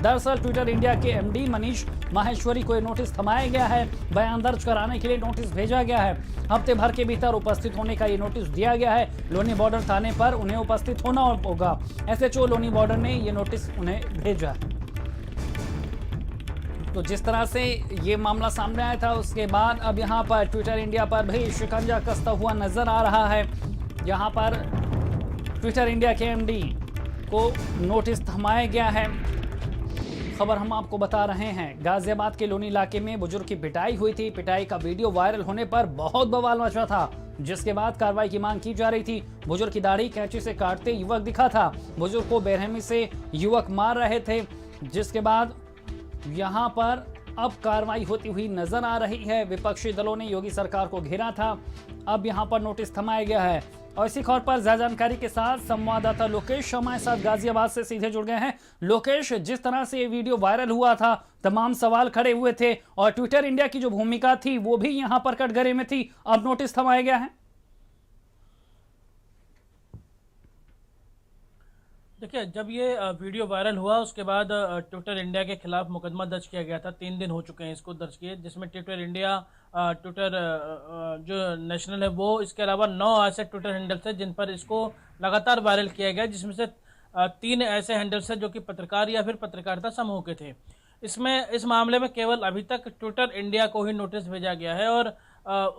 दरअसल Twitter India के MD Manish Maheshwari को नोटिस थमाया गया है। बयान दर्ज कराने के लिए नोटिस भेजा गया है। हफ्ते भर के भीतर उपस्थित होने का ये नोटिस दिया गया है। लोनी बॉर्डर थाने पर उन्हें उपस्थित होना होगा। एसएचओ लोनी बॉर्डर ने ये नोटिस उन्हें भेजा। तो जिस तरह से ये मामला सामने आया था, उसके बाद अब यहाँ पर ट्विटर इंडिया पर भी शिकंजा कसता हुआ नजर आ रहा है। यहाँ पर ट्विटर इंडिया के एमडी को नोटिस थमाया गया है। खबर हम आपको बता रहे हैं, गाजियाबाद के लोनी इलाके में बुजुर्ग की पिटाई हुई थी। पिटाई का वीडियो वायरल होने पर बहुत बवाल मचा था, जिसके बाद कार्रवाई की मांग की जा रही थी। बुजुर्ग की दाढ़ी कैंची से काटते युवक दिखा था। बुजुर्ग को बेरहमी से युवक मार रहे थे, जिसके बाद यहां पर अब कार्रवाई होती हुई नजर आ रही है। विपक्षी दलों ने योगी सरकार को घेरा था, अब यहां पर नोटिस थमाया गया है। और इसी खबर पर ज्यादा जानकारी के साथ संवाददाता लोकेश हमारे साथ गाजियाबाद से सीधे जुड़ गए हैं। लोकेश, जिस तरह से ये वीडियो वायरल हुआ था, तमाम सवाल खड़े हुए थे और ट्विटर इंडिया की जो भूमिका थी वो भी यहां पर कटघरे में थी, अब नोटिस थमाया गया है। देखिए, जब ये वीडियो वायरल हुआ उसके बाद ट्विटर इंडिया के खिलाफ मुकदमा दर्ज किया गया था। 3 दिन हो चुके हैं इसको दर्ज किए, जिसमें ट्विटर इंडिया, ट्विटर जो नेशनल है वो, इसके अलावा 9 ऐसे ट्विटर हैंडल्स हैं जिन पर इसको लगातार वायरल किया गया, जिसमें से 3 ऐसे हैंडल्स हैं जो कि पत्रकार या फिर पत्रकारिता समूह के थे। इस मामले में केवल अभी तक ट्विटर इंडिया को ही नोटिस भेजा गया है और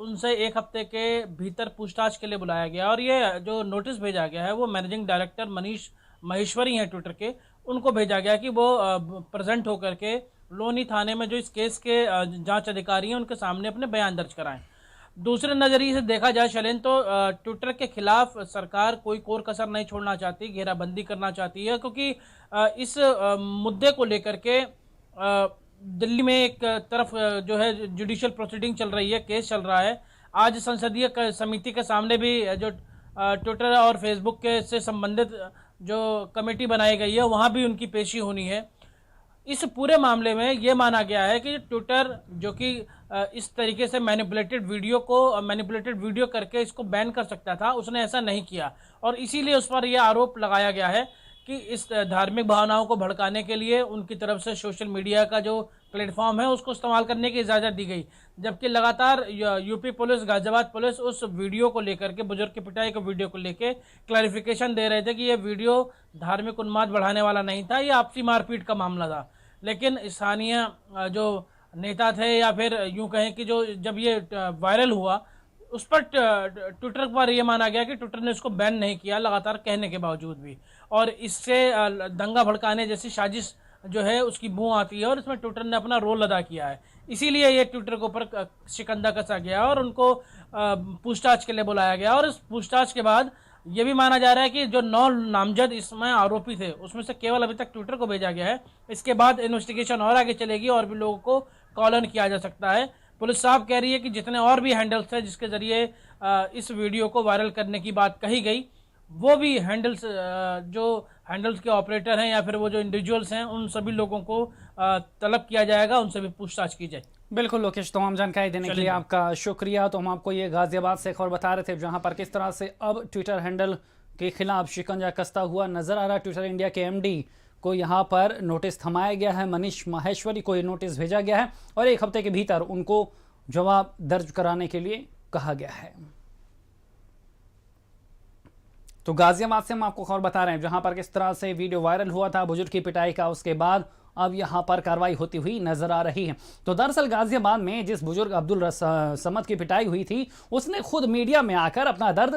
उनसे 1 हफ्ते के भीतर पूछताछ के लिए बुलाया गया। और ये जो नोटिस भेजा गया है वो मैनेजिंग डायरेक्टर मनीष माहेश्वरी हैं ट्विटर के, उनको भेजा गया कि वो प्रेजेंट होकर के लोनी थाने में जो इस केस के जांच अधिकारी हैं उनके सामने अपने बयान दर्ज कराएं। दूसरे नज़रिए से देखा जाए शैलेन, तो ट्विटर के खिलाफ सरकार कोई कोर कसर नहीं छोड़ना चाहती, घेराबंदी करना चाहती है, क्योंकि इस मुद्दे को लेकर के दिल्ली में एक तरफ जो है जुडिशियल प्रोसीडिंग चल रही है, केस चल रहा है। आज संसदीय समिति के सामने भी जो ट्विटर और फेसबुक के से संबंधित जो कमेटी बनाई गई है वहाँ भी उनकी पेशी होनी है। इस पूरे मामले में ये माना गया है कि ट्विटर जो कि इस तरीके से मैनिपुलेटेड वीडियो करके इसको बैन कर सकता था, उसने ऐसा नहीं किया और इसीलिए उस पर यह आरोप लगाया गया है कि इस धार्मिक भावनाओं को भड़काने के लिए उनकी तरफ से सोशल मीडिया का जो प्लेटफॉर्म है उसको इस्तेमाल करने की इजाज़त दी गई। जबकि लगातार यूपी पुलिस, गाजियाबाद पुलिस उस वीडियो को लेकर के, बुजुर्ग की पिटाई के वीडियो को लेकर क्लैरिफिकेशन दे रहे थे कि ये वीडियो धार्मिक उन्माद बढ़ाने वाला नहीं था, ये आपसी मारपीट का मामला था। लेकिन स्थानीय जो नेता थे या फिर यूँ कहें कि जो जब ये वायरल हुआ उस पर ट्विटर पर यह माना गया कि ट्विटर ने इसको बैन नहीं किया लगातार कहने के बावजूद भी, और इससे दंगा भड़काने जैसी साजिश जो है उसकी बू आती है और इसमें ट्विटर ने अपना रोल अदा किया है। इसीलिए ये ट्विटर के ऊपर शिकंजा कसा गया और उनको पूछताछ के लिए बुलाया गया। और इस पूछताछ के बाद ये भी माना जा रहा है कि जो 9 नामजद इसमें आरोपी थे उसमें से केवल अभी तक ट्विटर को भेजा गया है। इसके बाद इन्वेस्टिगेशन और आगे चलेगी और भी लोगों को कॉल ऑन किया जा सकता है। पुलिस साहब कह रही है कि जितने और भी हैंडल्स हैं जिसके जरिए इस वीडियो को वायरल करने की बात कही गई, वो भी हैंडल्स जो हैंडल्स के ऑपरेटर हैं या फिर वो जो इंडिविजुअल्स हैं उन सभी लोगों को तलब किया जाएगा, उनसे भी पूछताछ की जाए। बिल्कुल लोकेश, तमाम जानकारी देने के लिए आपका शुक्रिया। तो हम आपको ये गाजियाबाद से खबर बता रहे थे जहां पर किस तरह से अब ट्विटर हैंडल के खिलाफ शिकंजा कसता हुआ नजर आ रहा है। ट्विटर इंडिया के एमडी को यहाँ पर नोटिस थमाया गया है, मनीष माहेश्वरी को ये नोटिस भेजा गया है और 1 हफ्ते के भीतर उनको जवाब दर्ज कराने के लिए कहा गया है। तो गाजियाबाद से हम आपको खबर बता रहे हैं जहां पर किस तरह से वीडियो वायरल हुआ था बुजुर्ग की पिटाई का, उसके बाद अब यहां पर कार्रवाई होती हुई नजर आ रही है। तो दरअसल गाजियाबाद में जिस बुजुर्ग अब्दुल समद की पिटाई हुई थी उसने खुद मीडिया में आकर अपना दर्द